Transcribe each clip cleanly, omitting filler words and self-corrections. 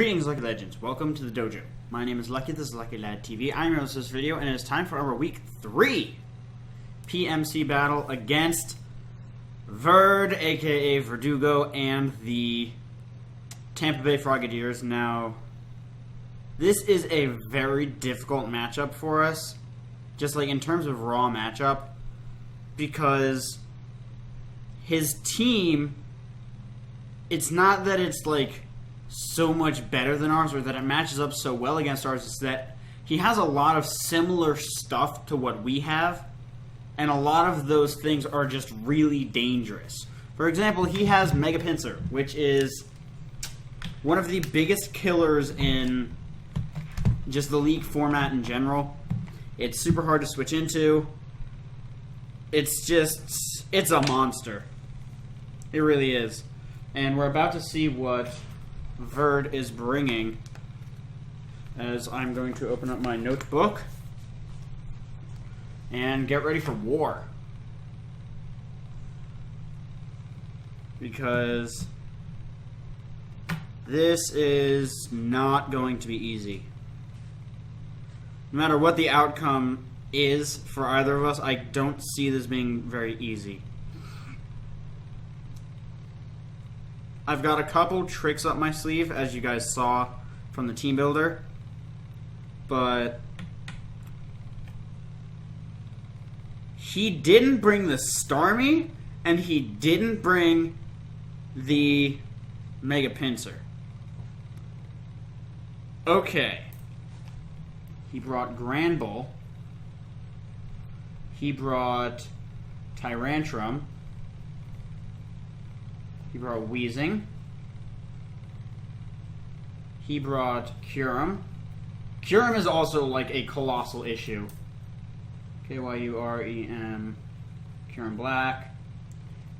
Greetings, Lucky Legends. Welcome to the dojo. My name is Lucky. This is Lucky Lad TV. I'm your host of this video, and it is time for our Week 3 PMC battle against Verd, aka Verdugo, and the Tampa Bay Frogadiers. Now, this is a very difficult matchup for us, just like in terms of raw matchup, because his team, it's not that it's like so much better than ours or that it matches up so well against ours. It's that he has a lot of similar stuff to what we have, and a lot of those things are just really dangerous. For example, he has Mega Pinsir, which is one of the biggest killers in just the League format in general. It's super hard to switch into. It's a monster. It really is. And we're about to see what Verd is bringing, as I'm going to open up my notebook and get ready for war, because this is not going to be easy. No matter what the outcome is for either of us, I don't see this being very easy. I've got a couple tricks up my sleeve, as you guys saw from the team builder, but he didn't bring the Starmie, and he didn't bring the Mega Pinsir. Okay. He brought Granbull. He brought Tyrantrum. He brought Weezing. He brought Kyurem. Kyurem is also like a colossal issue. Kyurem. Kyurem Black.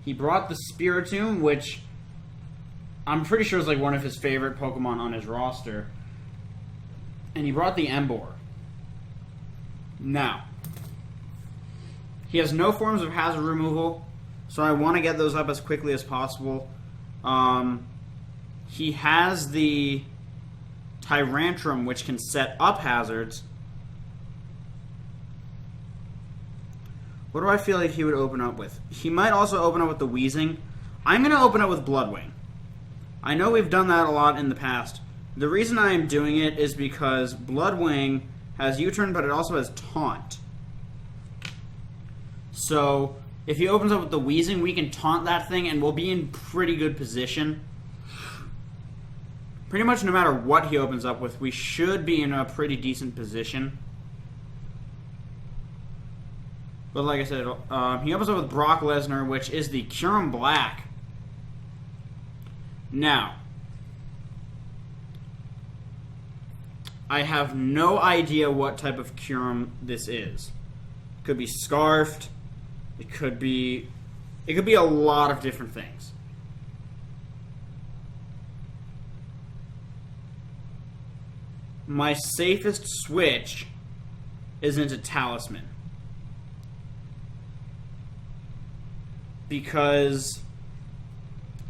He brought the Spiritomb, which I'm pretty sure is like one of his favorite Pokemon on his roster. And he brought the Emboar. Now, he has no forms of hazard removal, so I want to get those up as quickly as possible. He has the Tyrantrum, which can set up hazards. What do I feel like he would open up with? He might also open up with the Weezing. I'm going to open up with Bloodwing. I know we've done that a lot in the past. The reason I am doing it is because Bloodwing has U-turn, but it also has Taunt. So if he opens up with the Weezing, we can taunt that thing, and we'll be in pretty good position. Pretty much no matter what he opens up with, we should be in a pretty decent position. But like I said, he opens up with Brock Lesnar, which is the Kyurem Black. Now, I have no idea what type of Kyurem this is. It could be Scarfed. It could be a lot of different things. My safest switch is into Talisman, because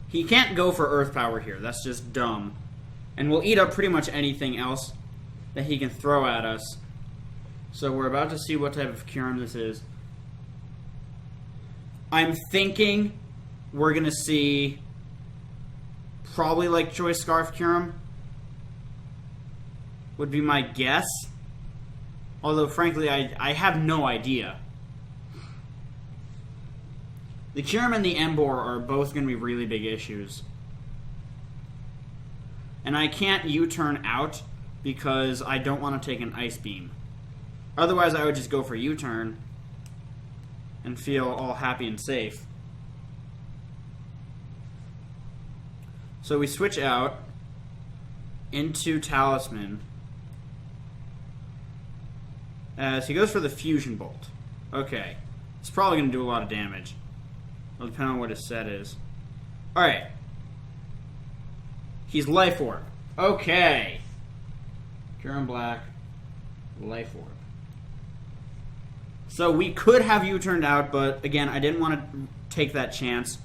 he can't go for Earth Power here. That's just dumb. And we'll eat up pretty much anything else that he can throw at us. So we're about to see what type of Kyurem this is. I'm thinking we're going to see probably like Choice Scarf Kyurem would be my guess. Although, frankly, I have no idea. The Kyurem and the Emboar are both going to be really big issues. And I can't U-turn out because I don't want to take an Ice Beam. Otherwise, I would just go for U-turn and feel all happy and safe. So we switch out into Talisman, as he goes for the Fusion Bolt. Okay. It's probably going to do a lot of damage. It'll depend on what his set is. Alright. He's Life Orb. Okay. Kyurem Black, Life Orb. So we could have U-turned out, but again, I didn't want to take that chance.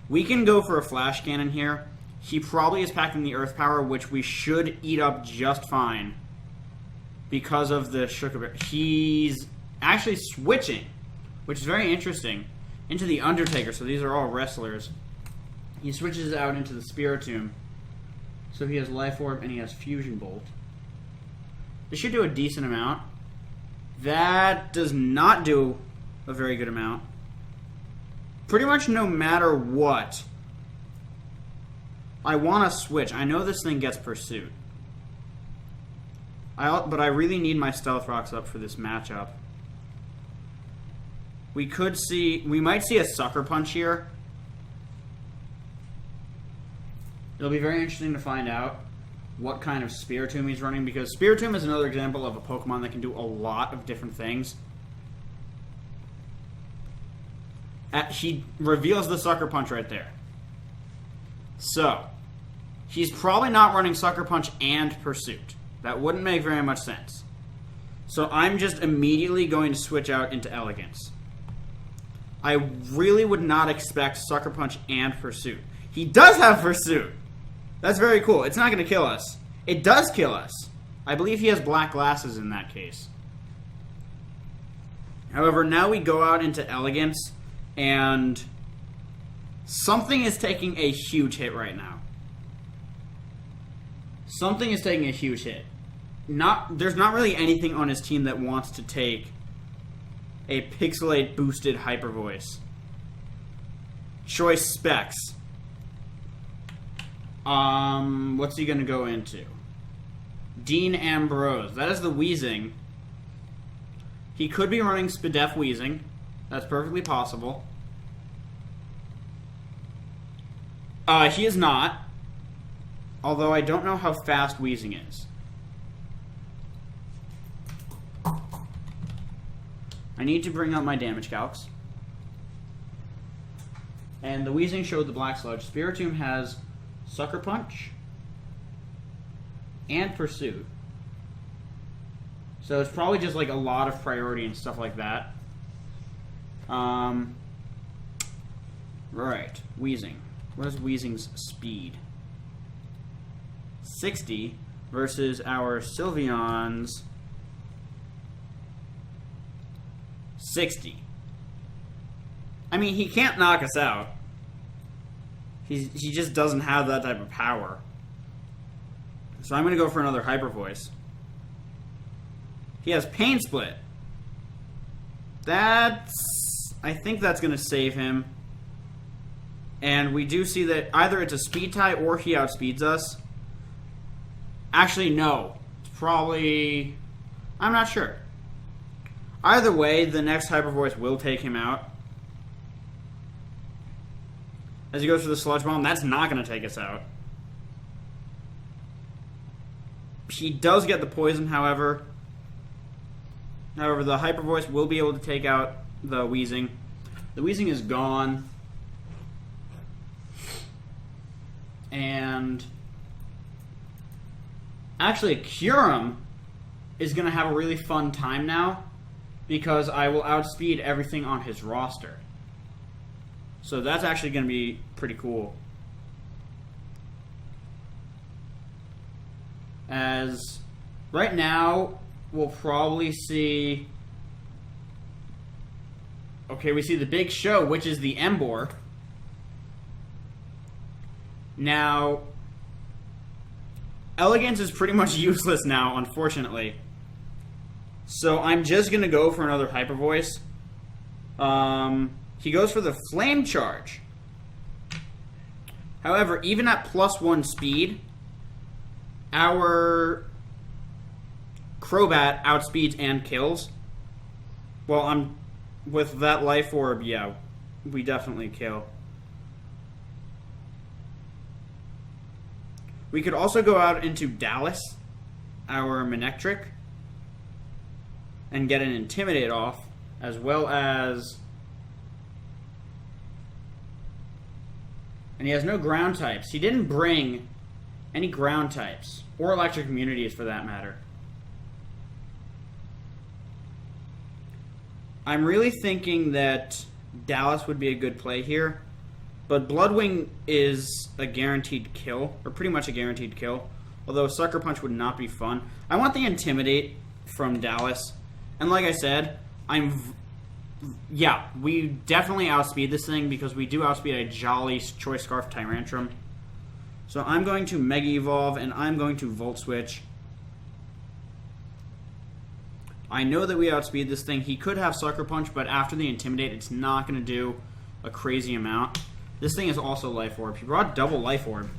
We can go for a Flash Cannon here, He probably is packing the Earth Power, which we should eat up just fine because of the Sugar Bear. He's actually switching, which is very interesting, into the Undertaker. So these are all wrestlers. He switches out into the Spiritomb. So he has Life Orb and he has Fusion Bolt. This should do a decent amount. That does not do a very good amount. Pretty much no matter what, I want to switch. I know this thing gets Pursuit. But I really need my Stealth Rocks up for this matchup. We might see a Sucker Punch here. It'll be very interesting to find out what kind of Spiritomb he's running, because Spiritomb is another example of a Pokemon that can do a lot of different things. He reveals the Sucker Punch right there. So, he's probably not running Sucker Punch and Pursuit. That wouldn't make very much sense. So I'm just immediately going to switch out into Elegance. I really would not expect Sucker Punch and Pursuit. He does have Pursuit! That's very cool. It's not going to kill us. It does kill us. I believe he has black glasses in that case. However, now we go out into Elegance, and something is taking a huge hit right now. Something is taking a huge hit. There's not really anything on his team that wants to take a Pixelate boosted Hyper Voice. Choice Specs. What's he gonna go into? Dean Ambrose. That is the Weezing. He could be running Spadef Weezing. That's perfectly possible. He is not. Although I don't know how fast Weezing is. I need to bring up my damage calcs. And the Weezing showed the Black Sludge. Spiritomb has Sucker Punch and Pursuit. So it's probably just like a lot of priority and stuff like that. Right. Weezing. What is Weezing's speed? 60 versus our Sylveon's 60. I mean, he can't knock us out. He just doesn't have that type of power. So I'm going to go for another Hyper Voice. He has Pain Split. I think that's going to save him. And we do see that either it's a speed tie or he outspeeds us. Actually, no. It's probably... I'm not sure. Either way, the next Hyper Voice will take him out. As he goes for the Sludge Bomb, that's not going to take us out. He does get the Poison, however. However, the Hyper Voice will be able to take out the Weezing. The Weezing is gone. And... actually, Kyurem is going to have a really fun time now, because I will outspeed everything on his roster. So that's actually going to be pretty cool. As right now, we'll probably see... okay, we see the big show, which is the Emboar. Now, Elegance is pretty much useless now, unfortunately. So I'm just going to go for another Hyper Voice. He goes for the Flame Charge. However, even at +1 speed, our Crobat outspeeds and kills. Well, with that Life Orb, yeah, we definitely kill. We could also go out into Dallas, our Manectric, and get an Intimidate off, as well as... and he has no ground types. He didn't bring any ground types, or electric immunities for that matter. I'm really thinking that Dallas would be a good play here. But Bloodwing is a guaranteed kill, or pretty much a guaranteed kill. Although Sucker Punch would not be fun. I want the Intimidate from Dallas. And like I said, we definitely outspeed this thing because we do outspeed a Jolly Choice Scarf Tyrantrum. So I'm going to Mega Evolve and I'm going to Volt Switch. I know that we outspeed this thing. He could have Sucker Punch, but after the Intimidate, it's not going to do a crazy amount. This thing is also Life Orb. He brought double Life Orb.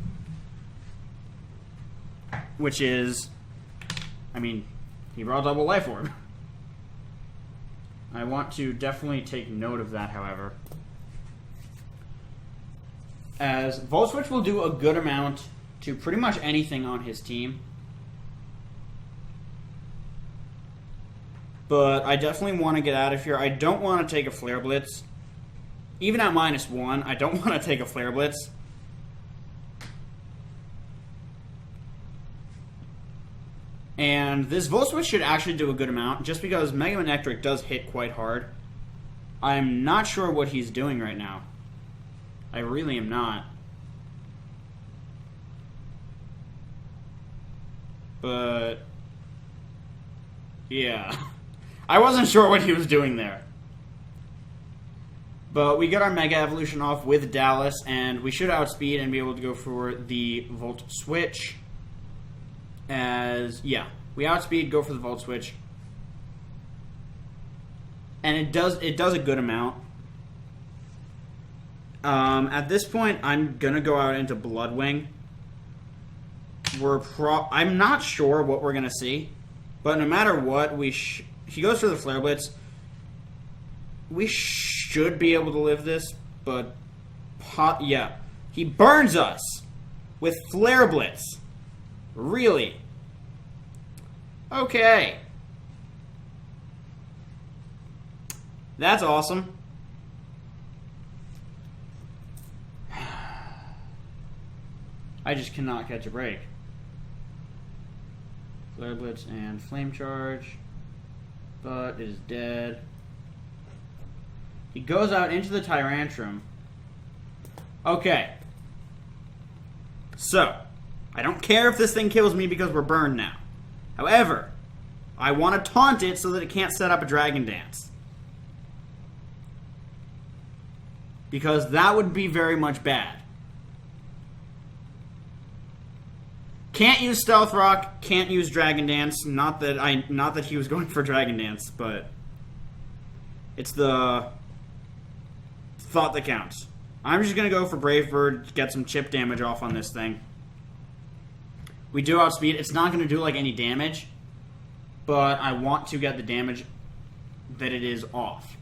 Which is, I mean, he brought double Life Orb. I want to definitely take note of that, however. As Volt Switch will do a good amount to pretty much anything on his team. But I definitely want to get out of here. I don't want to take a Flare Blitz. Even at -1, I don't want to take a Flare Blitz. And this Volt Switch should actually do a good amount, just because Mega Manectric does hit quite hard. I'm not sure what he's doing right now. I really am not. But yeah. I wasn't sure what he was doing there. But we got our Mega Evolution off with Dallas, and we should outspeed and be able to go for the Volt Switch. We outspeed, go for the Volt Switch. And it does a good amount. At this point, I'm gonna go out into Bloodwing. I'm not sure what we're gonna see, but no matter what, he goes for the Flare Blitz. We should be able to live this, but he burns us with Flare Blitz. Really? Okay. That's awesome. I just cannot catch a break. Flare Blitz and Flame Charge. But is dead. He goes out into the Tyrantrum. Okay. So, I don't care if this thing kills me because we're burned now. However, I want to taunt it so that it can't set up a Dragon Dance. Because that would be very much bad. Can't use Stealth Rock, can't use Dragon Dance. Not that he was going for Dragon Dance, but it's the thought that counts. I'm just gonna go for Brave Bird, get some chip damage off on this thing. We do outspeed. It's not gonna do like any damage, but I want to get the damage that it is off.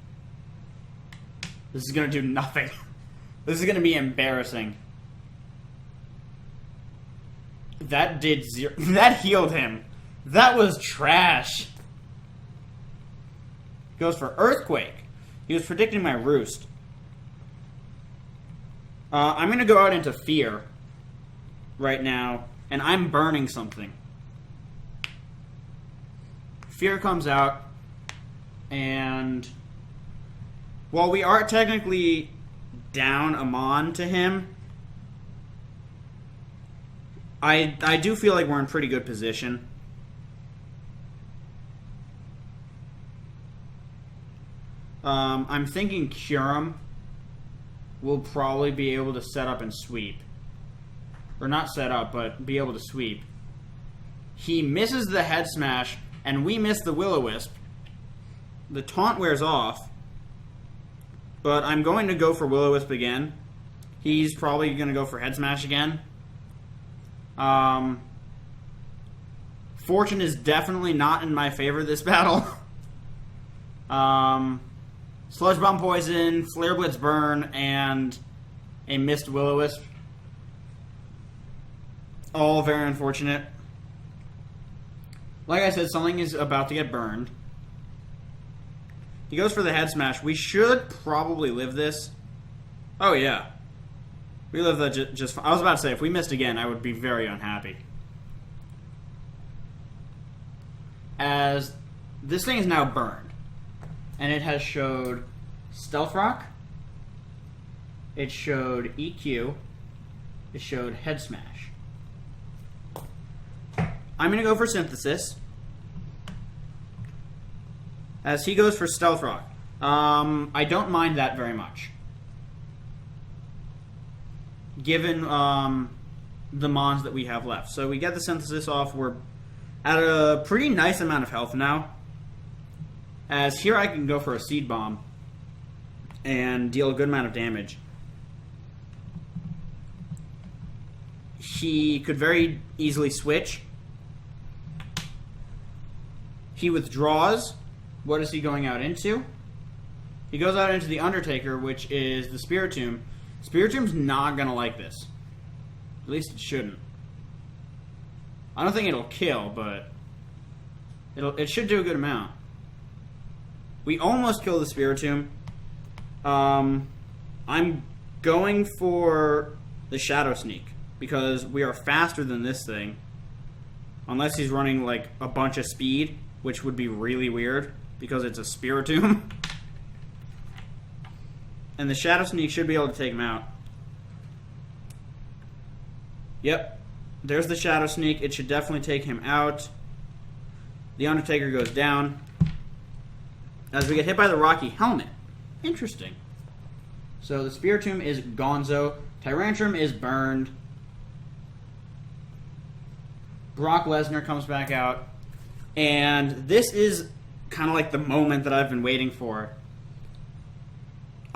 This is gonna do nothing. This is gonna be embarrassing. That did zero. That healed him. That was trash. Goes for Earthquake. He was predicting my Roost. I'm going to go out into Fear right now, and I'm burning something. Fear comes out, and while we are technically down a Mon to him, I do feel like we're in pretty good position. I'm thinking Kyurem will probably be able to set up and sweep. Or not set up, but be able to sweep. He misses the Head Smash, and we miss the Will-O-Wisp. The taunt wears off. But I'm going to go for Will-O-Wisp again. He's probably going to go for Head Smash again. Fortune is definitely not in my favor this battle. Sludge Bomb Poison, Flare Blitz Burn, and a missed Will-O-Wisp. All very unfortunate. Like I said, something is about to get burned. He goes for the Head Smash. We should probably live this. Oh, yeah. We live that just fine. I was about to say, if we missed again, I would be very unhappy. As this thing is now burned. And it has showed Stealth Rock, it showed EQ, it showed Head Smash. I'm going to go for Synthesis, as he goes for Stealth Rock. I don't mind that very much, given the Mons that we have left. So we get the Synthesis off. We're at a pretty nice amount of health now, as here I can go for a Seed Bomb and deal a good amount of damage. He could very easily switch. He withdraws. What is he going out into? He goes out into the Undertaker, which is the Spiritomb. Spiritomb's not going to like this. At least it shouldn't. I don't think it'll kill, but it should do a good amount. We almost kill the Spiritomb. I'm going for the Shadow Sneak, because we are faster than this thing. Unless he's running like a bunch of speed, which would be really weird, because it's a Spiritomb. And the Shadow Sneak should be able to take him out. Yep. There's the Shadow Sneak. It should definitely take him out. The Undertaker goes down, as we get hit by the Rocky Helmet. Interesting. So the Spiritomb is gonzo. Tyrantrum is burned. Brock Lesnar comes back out. And this is kind of like the moment that I've been waiting for.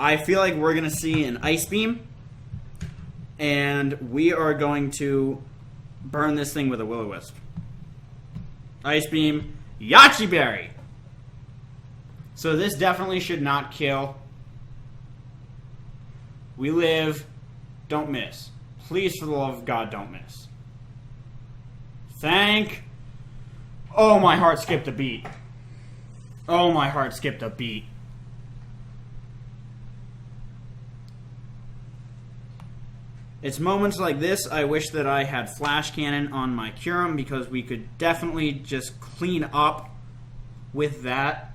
I feel like we're going to see an Ice Beam. And we are going to burn this thing with a Will-O-Wisp. Ice Beam, Yachi Berry. So this definitely should not kill. We live. Don't miss. Please, for the love of God, don't miss. Thank. Oh, my heart skipped a beat. Oh, my heart skipped a beat. It's moments like this I wish that I had Flash Cannon on my Kyurem, because we could definitely just clean up with that.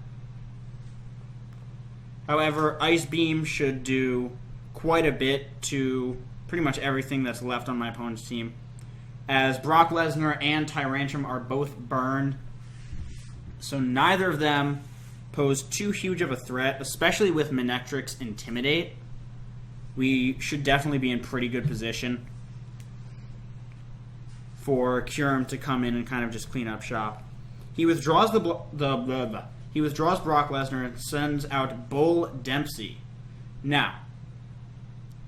However, Ice Beam should do quite a bit to pretty much everything that's left on my opponent's team, as Brock Lesnar and Tyrantrum are both burned. So neither of them pose too huge of a threat, especially with Manectrics Intimidate. We should definitely be in pretty good position for Kyurem to come in and kind of just clean up shop. He withdraws he withdraws Brock Lesnar and sends out Bull Dempsey. Now,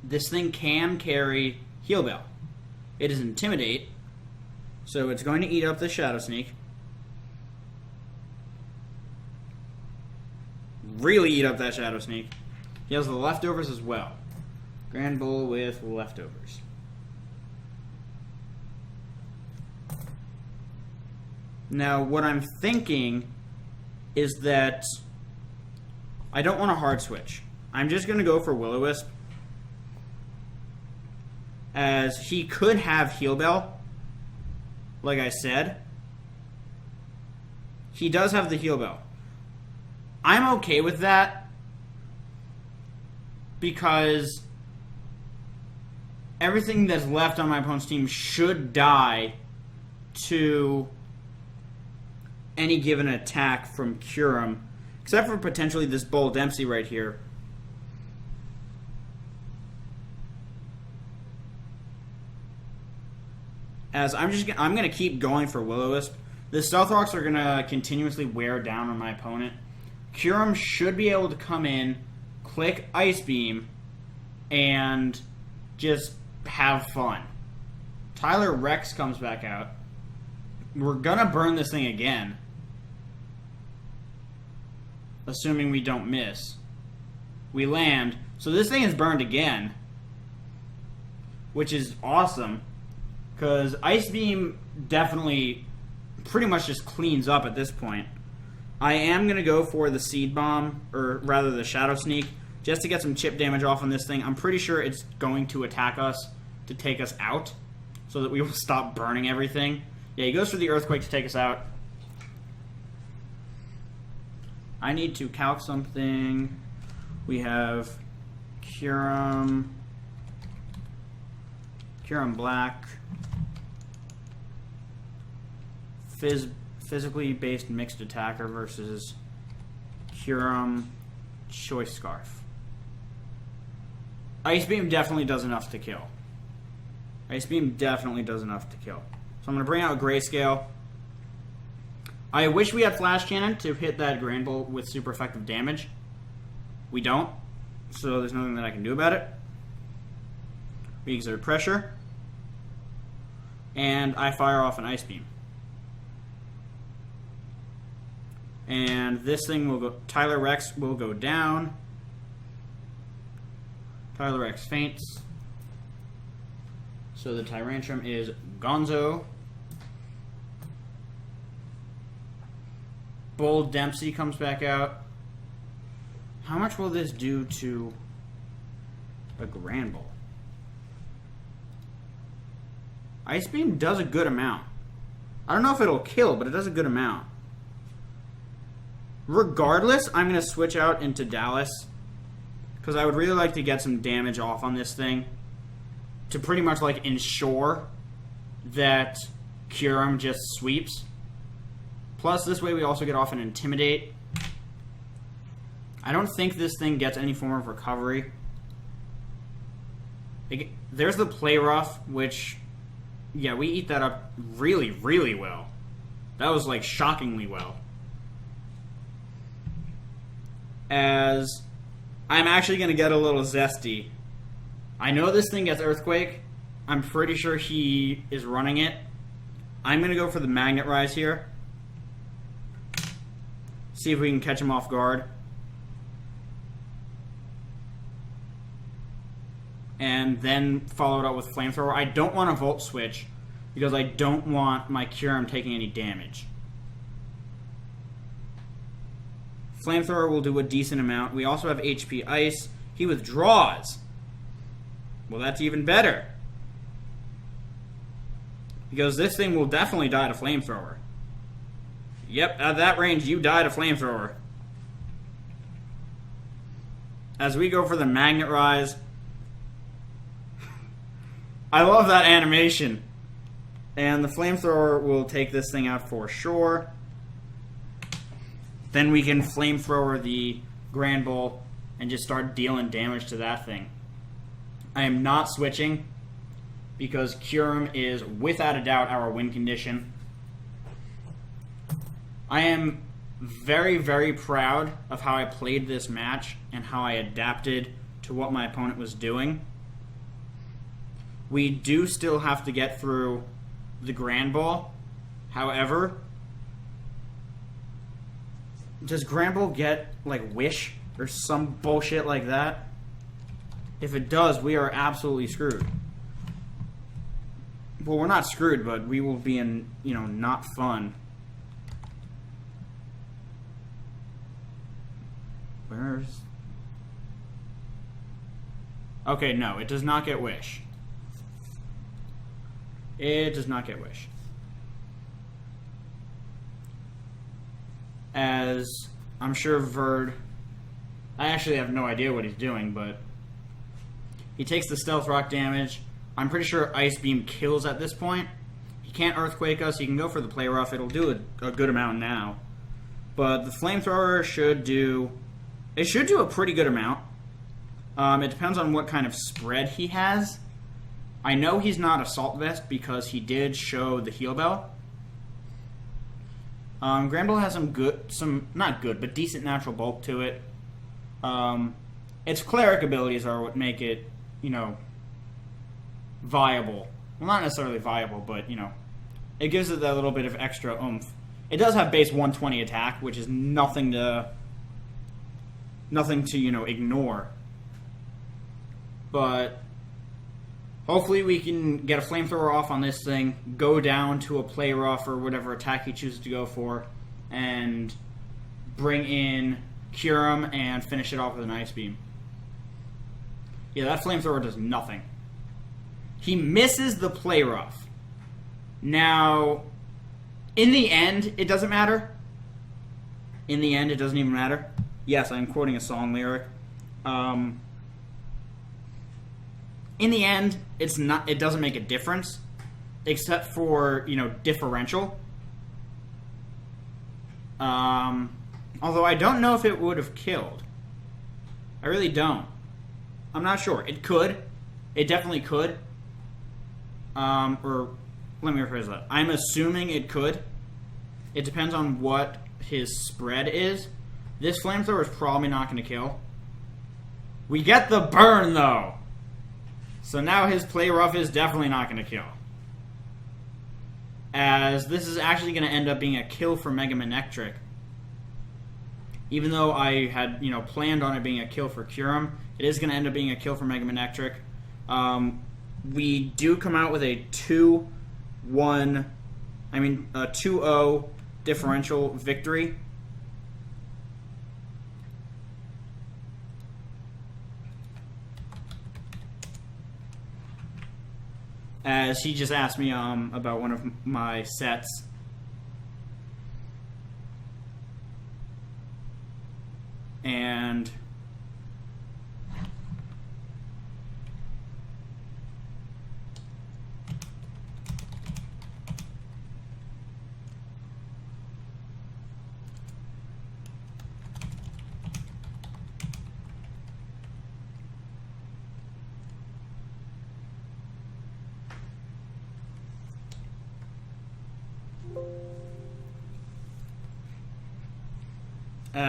this thing can carry Heal Bell. It is Intimidate, so it's going to eat up the Shadow Sneak. Really eat up that Shadow Sneak. He has the leftovers as well. Grand Bull with leftovers. Now, what I'm thinking is that I don't want a hard switch. I'm just going to go for Will-O-Wisp, as he could have Heal Bell, like I said. He does have the Heal Bell. I'm okay with that, because everything that's left on my opponent's team should die to any given attack from Kyurem, except for potentially this Bull Dempsey right here. As I'm going to keep going for Will-O-Wisp. The Stealth Rocks are going to continuously wear down on my opponent. Kyurem should be able to come in, click Ice Beam, and just have fun. Tyler Rex comes back out. We're gonna burn this thing again, assuming we don't miss. We land, so this thing is burned again, which is awesome, because Ice Beam definitely pretty much just cleans up at this point. I am gonna go for the Seed Bomb, or rather the Shadow Sneak, just to get some chip damage off on this thing. I'm pretty sure it's going to attack us to take us out, so that we will stop burning everything. Yeah, he goes for the Earthquake to take us out. I need to calc something. We have Kyurem. Kyurem Black. Physically based mixed attacker versus Kyurem Choice Scarf. Ice Beam definitely does enough to kill. Ice Beam definitely does enough to kill. So I'm going to bring out Grayscale. I wish we had Flash Cannon to hit that Grand Bull with super effective damage. We don't, so there's nothing that I can do about it. We exert pressure, and I fire off an Ice Beam. And this thing will go, Tyler Rex will go down. Tyler Rex faints. So the Tyrantrum is Gonzo. Bull Dempsey comes back out. How much will this do to a Grand Bull? Ice Beam does a good amount. I don't know if it'll kill, but it does a good amount. Regardless, I'm going to switch out into Dallas because I would really like to get some damage off on this thing to pretty much like ensure that Kyurem just sweeps. Plus, this way we also get off an Intimidate. I don't think this thing gets any form of recovery. There's the Play Rough, which, yeah, we eat that up really, really well. That was like shockingly well. As I'm actually going to get a little zesty. I know this thing gets Earthquake. I'm pretty sure he is running it. I'm going to go for the Magnet Rise here. See if we can catch him off guard. And then follow it up with Flamethrower. I don't want to Volt Switch because I don't want my Kyurem taking any damage. Flamethrower will do a decent amount. We also have HP Ice. He withdraws. Well, that's even better. Because this thing will definitely die to Flamethrower. Yep, at that range, you die to Flamethrower. As we go for the Magnet Rise. I love that animation. And the Flamethrower will take this thing out for sure. Then we can Flamethrower the Grand Bull and just start dealing damage to that thing. I am not switching because Kyurem is without a doubt our win condition. I am very, very proud of how I played this match and how I adapted to what my opponent was doing. We do still have to get through the Grand Ball. However, does Grand Ball get, like, Wish or some bullshit like that? If it does, we are absolutely screwed. Well, we're not screwed, but we will be in, you know, not fun. Where's... Okay, no, it does not get Wish. It does not get Wish. As I'm sure Verd... I actually have no idea what he's doing, but... He takes the Stealth Rock damage. I'm pretty sure Ice Beam kills at this point. He can't Earthquake us. He can go for the Play Rough. It'll do a good amount now. But the Flamethrower should do... It should do a pretty good amount. It depends on what kind of spread he has. I know he's not Assault Vest because he did show the Heal Bell. Granbull has not good, but decent natural bulk to it. Its Cleric abilities are what make it, you know, viable. Well, not necessarily viable, but, you know, it gives it that little bit of extra oomph. It does have base 120 attack, which is nothing to, you know, ignore. But hopefully we can get a Flamethrower off on this thing, go down to a Play Rough or whatever attack he chooses to go for, and bring in Kyurem and finish it off with an Ice Beam. Yeah, that Flamethrower does nothing. He misses the Play Rough. Now, in the end, it doesn't matter. In the end, it doesn't even matter. Yes, I'm quoting a song lyric. in the end, it doesn't make a difference, except for, differential. Although I don't know if it would have killed. I really don't. I'm not sure. It could. It definitely could. Or let me rephrase that. I'm assuming it could. It depends on what his spread is. This flamethrower is probably not going to kill. We get the burn, though. So now his play rough is definitely not going to kill. As this is actually going to end up being a kill for Mega Manectric. Even though I had, planned on it being a kill for Curum, it is going to end up being a kill for Mega Manectric. We do come out with a 2-0 differential victory. As he just asked me about one of my sets. And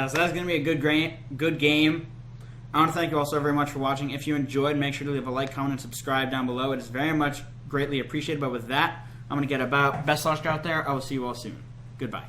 so that's going to be a good game. I want to thank you all so very much for watching. If you enjoyed, make sure to leave a like, comment, and subscribe down below. It is very much greatly appreciated. But with that, I'm going to get about best luck out there. I will see you all soon. Goodbye.